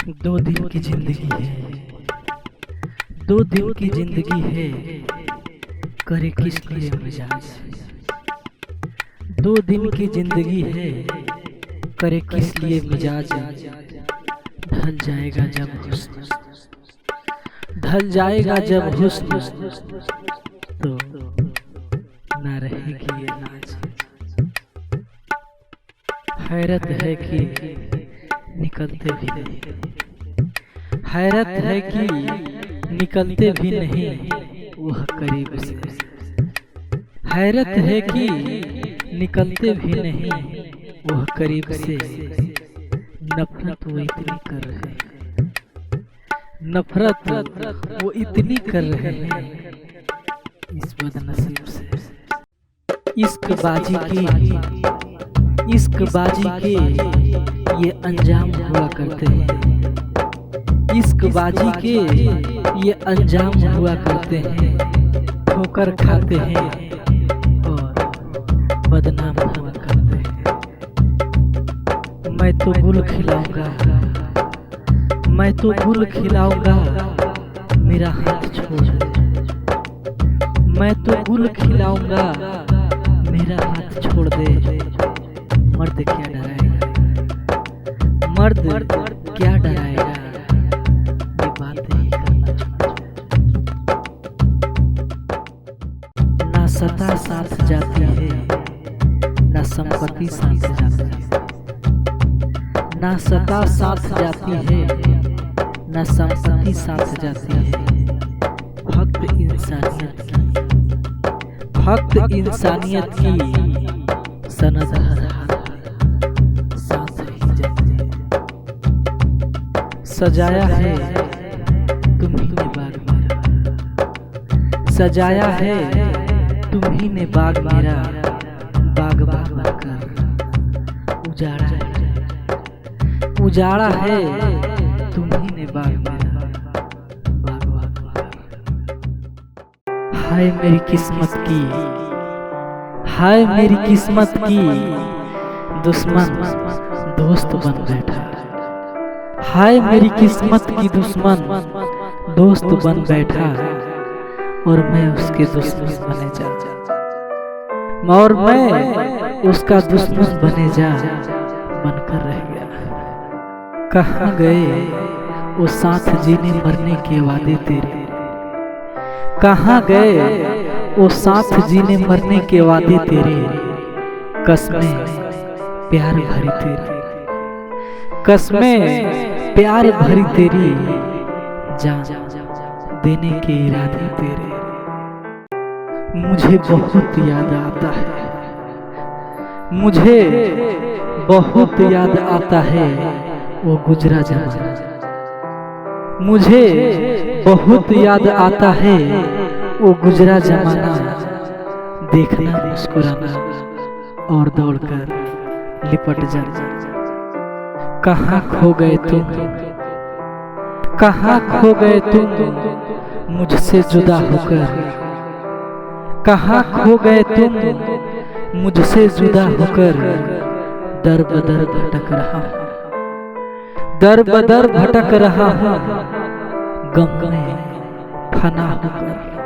दो दिन की जिंदगी है, दो दिन की जिंदगी है, करे किस लिए मिजाज। दो दिन की जिंदगी है, करे किस लिए मिजाज। ढल जाएगा जब हुस्न, ढल जाएगा जब हुस्न, तो न रहेगी ये नाज। हैरत है कि निकलते भी नहीं, हैरत है कि निकलते भी नहीं वह करीब से। हैरत है कि निकलते भी नहीं वह करीब से। नफरत वो इतनी कर रहे हैं, नफरत वो इतनी कर रहे हैं इस बदनसीब से। इश्क बाजी की, इश्क बाजी के ये अंजाम हुआ करते हैं। इश्क बाजी के ये अंजाम हुआ करते हैं। ठोकर खाते हैं और बदनाम हुआ करते हैं। मैं तो गुल खिलाऊंगा, मैं तो गुल खिलाऊंगा, मेरा हाथ छोड़ दे। मैं तो गुल खिलाऊंगा, मेरा हाथ छोड़ दे। मर्द क्या डराएगा, मर्द क्या डराएगा, ये बात ही करना चाहता। ना सता साथ जाती है, ना संपत्ति साथ जाती है। ना सता साथ जाती है, ना संपत्ति साथ जाती है। फक्त इंसानियत की, फक्त इंसानियत की सनद हर हाथ साथ ही जाती है। सजाया है तुम्ही ने बाग मेरा, सजाया है तुम्ही ने बाग मेरा। बाग बाग बनकर उजाड़ा है, उजाड़ा है तुम्ही ने बाग मेरा। बाग बाग बनकर। हाय मेरी किस्मत की, हाय मेरी किस्मत की, दुश्मन दोस्त बन बैठा। हाय मेरी किस्मत की, दुश्मन दोस्त बन बैठा और मैं उसके दुश्मन बने जा। और मैं उसका दुश्मन बने जा बनकर रह गया। कहाँ गए वो साथ जीने मरने के वादे तेरे। कहाँ गए वो साथ जीने मरने के वादे तेरे। कसमें प्यार भरी तेरी, कसमें प्यार भरी तेरी, जान देने के इरादे तेरे। मुझे बहुत याद आता है, मुझे बहुत याद आता है वो गुजरा जमाना। मुझे बहुत याद आता है वो गुजरा जमाना। देखना मुस्कुराना और दौड़कर लिपट जाना। कहाँ खो गए तुम, कहाँ खो गए तुम मुझसे जुदा होकर। कहाँ खो गए तुम मुझसे जुदा होकर। दर बदर भटक रहा हूँ, दर बदर भटक रहा हूँ, गम में फना होकर।